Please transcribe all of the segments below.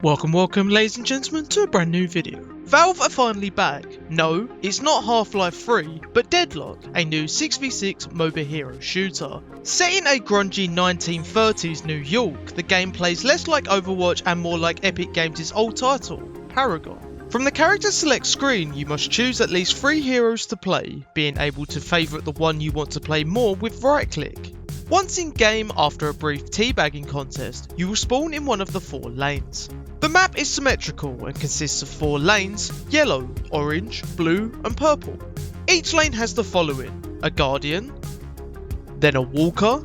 Welcome ladies and gentlemen to a brand new video. Valve are finally back. No, it's not Half-Life 3, but Deadlock, a new 6v6 MOBA Hero Shooter. Set in a grungy 1930s New York, the game plays less like Overwatch and more like Epic Games' old title, Paragon. From the character select screen, you must choose at least 3 heroes to play, being able to favourite the one you want to play more with right click. Once in game, after a brief teabagging contest, you will spawn in one of the 4 lanes. The map is symmetrical and consists of 4 lanes: yellow, orange, blue and purple. Each lane has the following: a guardian, then a walker,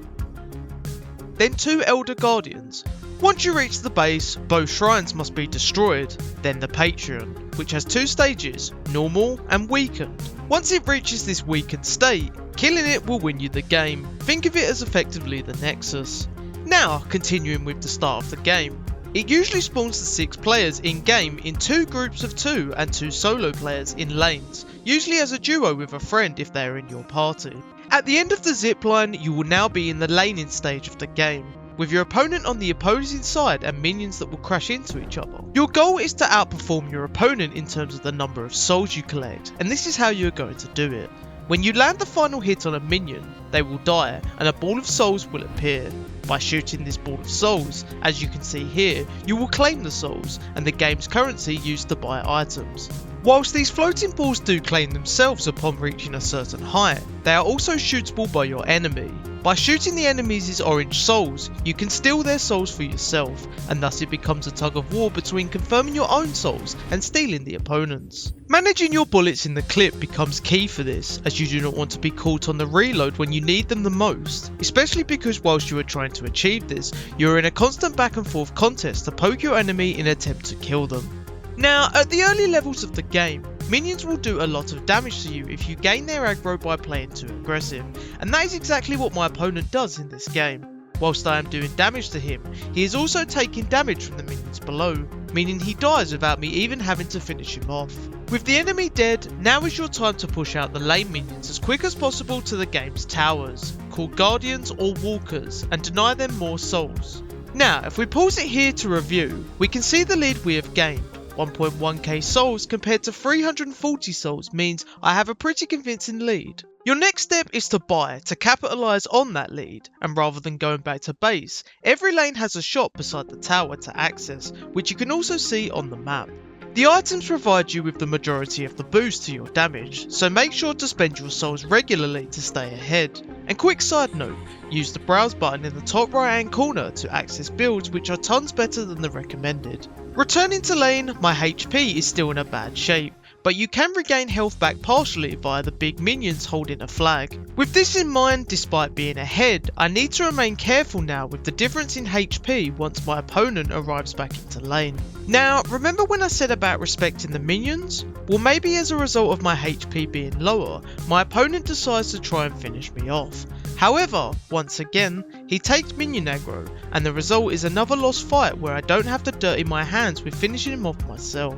then 2 elder guardians. Once you reach the base, both shrines must be destroyed, then the Patreon, which has 2 stages, normal and weakened. Once it reaches this weakened state, killing it will win you the game. Think of it as effectively the Nexus. Now, continuing with the start of the game. It usually spawns the 6 players in game in 2 groups of 2 and 2 solo players in lanes, usually as a duo with a friend if they are in your party. At the end of the zipline, you will now be in the laning stage of the game, with your opponent on the opposing side and minions that will crash into each other. Your goal is to outperform your opponent in terms of the number of souls you collect, and this is how you are going to do it. When you land the final hit on a minion, they will die and a ball of souls will appear. By shooting this ball of souls, as you can see here, you will claim the souls and the game's currency used to buy items. Whilst these floating balls do claim themselves upon reaching a certain height, they are also shootable by your enemy. By shooting the enemy's orange souls, you can steal their souls for yourself, and thus it becomes a tug of war between confirming your own souls and stealing the opponent's. Managing your bullets in the clip becomes key for this, as you do not want to be caught on the reload when you need them the most, especially because whilst you are trying to achieve this, you are in a constant back and forth contest to poke your enemy in an attempt to kill them. Now, at the early levels of the game, minions will do a lot of damage to you if you gain their aggro by playing too aggressive, and that is exactly what my opponent does in this game. Whilst I am doing damage to him, he is also taking damage from the minions below, meaning he dies without me even having to finish him off. With the enemy dead, now is your time to push out the lane minions as quick as possible to the game's towers, called guardians or walkers, and deny them more souls. Now, if we pause it here to review, we can see the lead we have gained. 1.1k souls compared to 340 souls means I have a pretty convincing lead. Your next step is to buy to capitalise on that lead, and rather than going back to base, every lane has a shop beside the tower to access, which you can also see on the map. The items provide you with the majority of the boost to your damage, so make sure to spend your souls regularly to stay ahead. And quick side note, use the browse button in the top right hand corner to access builds which are tons better than the recommended. Returning to lane, my HP is still in a bad shape, but you can regain health back partially via the big minions holding a flag. With this in mind, despite being ahead, I need to remain careful now with the difference in HP once my opponent arrives back into lane. Now, remember when I said about respecting the minions? Well, maybe as a result of my HP being lower, my opponent decides to try and finish me off. However, once again, he takes minion aggro, and the result is another lost fight where I don't have to dirty my hands with finishing him off myself.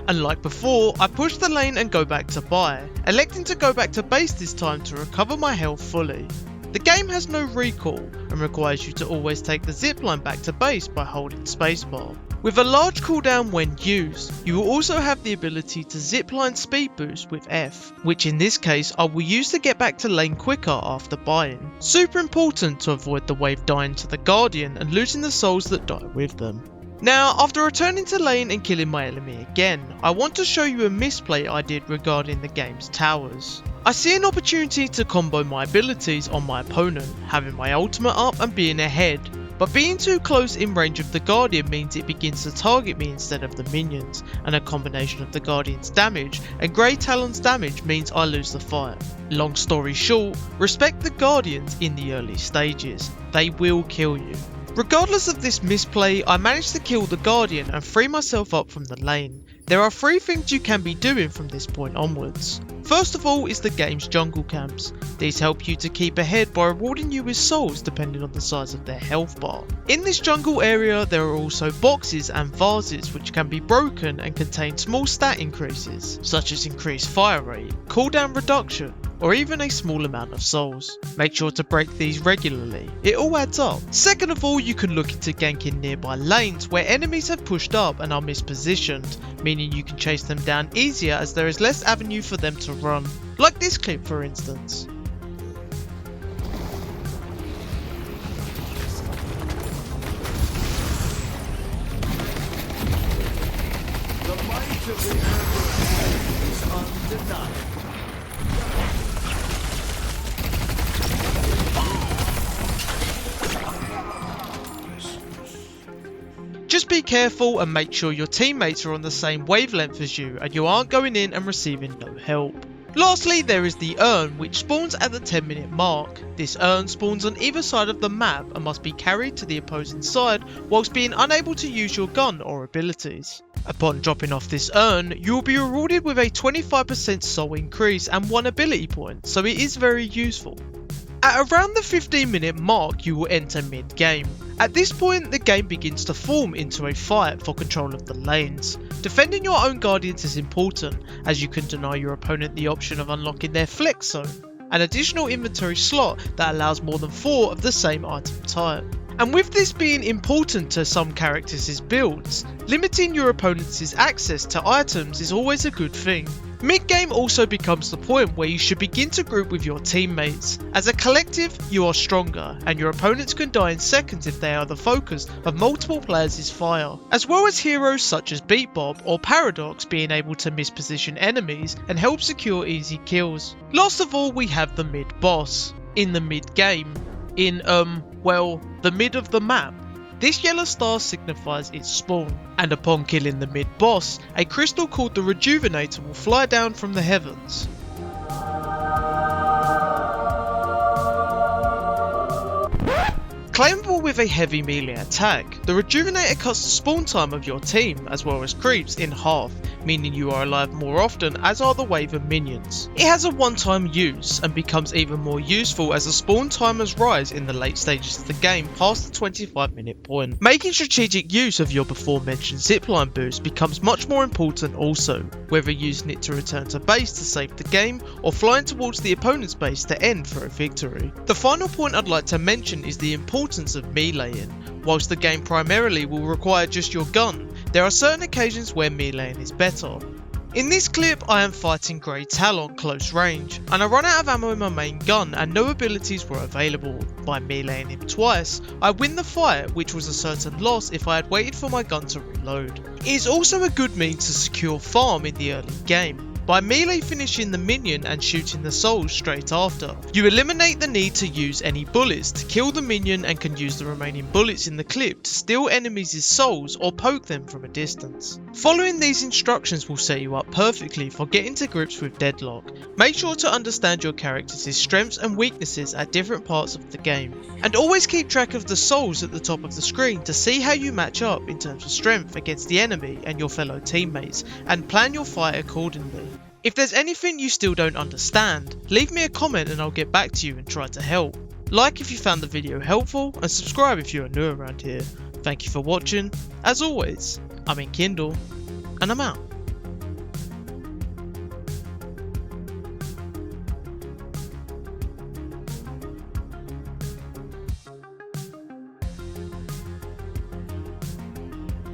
And like before, I push the lane and go back to buy, electing to go back to base this time to recover my health fully. The game has no recall and requires you to always take the zipline back to base by holding spacebar. With a large cooldown when used, you will also have the ability to zipline speed boost with F, which in this case I will use to get back to lane quicker after buying. Super important to avoid the wave dying to the Guardian and losing the souls that die with them. Now, after returning to lane and killing my enemy again, I want to show you a misplay I did regarding the game's towers. I see an opportunity to combo my abilities on my opponent, having my ultimate up and being ahead, but being too close in range of the Guardian means it begins to target me instead of the minions, and a combination of the Guardian's damage and Grey Talon's damage means I lose the fight. Long story short, respect the Guardians in the early stages, they will kill you. Regardless of this misplay, I managed to kill the Guardian and free myself up from the lane. There are 3 things you can be doing from this point onwards. First of all is the game's jungle camps. These help you to keep ahead by rewarding you with souls depending on the size of their health bar. In this jungle area there are also boxes and vases which can be broken and contain small stat increases, such as increased fire rate, cooldown reduction, or even a small amount of souls. Make sure to break these regularly, it all adds up. Second of all, you can look into ganking nearby lanes where enemies have pushed up and are mispositioned, meaning you can chase them down easier as there is less avenue for them to run. Like this clip for instance. The might of the earth is undeniable. Just be careful and make sure your teammates are on the same wavelength as you and you aren't going in and receiving no help. Lastly, there is the urn, which spawns at the 10-minute mark. This urn spawns on either side of the map and must be carried to the opposing side whilst being unable to use your gun or abilities. Upon dropping off this urn, you will be rewarded with a 25% soul increase and 1 ability point, so it is very useful. At around the 15-minute mark, you will enter mid-game. At this point, the game begins to form into a fight for control of the lanes. Defending your own guardians is important, as you can deny your opponent the option of unlocking their flex zone, an additional inventory slot that allows more than 4 of the same item type. And with this being important to some characters' builds, limiting your opponent's access to items is always a good thing. Mid-game also becomes the point where you should begin to group with your teammates. As a collective, you are stronger, and your opponents can die in seconds if they are the focus of multiple players' fire, as well as heroes such as Beat Bob or Paradox being able to misposition enemies and help secure easy kills. Last of all, we have the mid-boss, in the mid-game, in the mid of the map. This yellow star signifies its spawn, and upon killing the mid-boss, a crystal called the Rejuvenator will fly down from the heavens. Claimable with a heavy melee attack, the Rejuvenator cuts the spawn time of your team as well as creeps in half, meaning you are alive more often as are the wave of minions. It has a one-time use and becomes even more useful as the spawn timers rise in the late stages of the game past the 25-minute point. Making strategic use of your before mentioned zipline boost becomes much more important also, whether using it to return to base to save the game or flying towards the opponent's base to end for a victory. The final point I'd like to mention is the importance of meleeing. Whilst the game primarily will require just your gun, there are certain occasions where meleeing is better. In this clip I am fighting Grey Talon close range, and I run out of ammo in my main gun and no abilities were available. By meleeing him twice, I win the fight, which was a certain loss if I had waited for my gun to reload. It is also a good means to secure farm in the early game. By melee finishing the minion and shooting the souls straight after, you eliminate the need to use any bullets to kill the minion and can use the remaining bullets in the clip to steal enemies' souls or poke them from a distance. Following these instructions will set you up perfectly for getting to grips with Deadlock. Make sure to understand your character's strengths and weaknesses at different parts of the game, and always keep track of the souls at the top of the screen to see how you match up in terms of strength against the enemy and your fellow teammates, and plan your fight accordingly. If there's anything you still don't understand, leave me a comment and I'll get back to you and try to help. Like if you found the video helpful, and subscribe if you are new around here. Thank you for watching. As always, I'm Enkindle, and I'm out.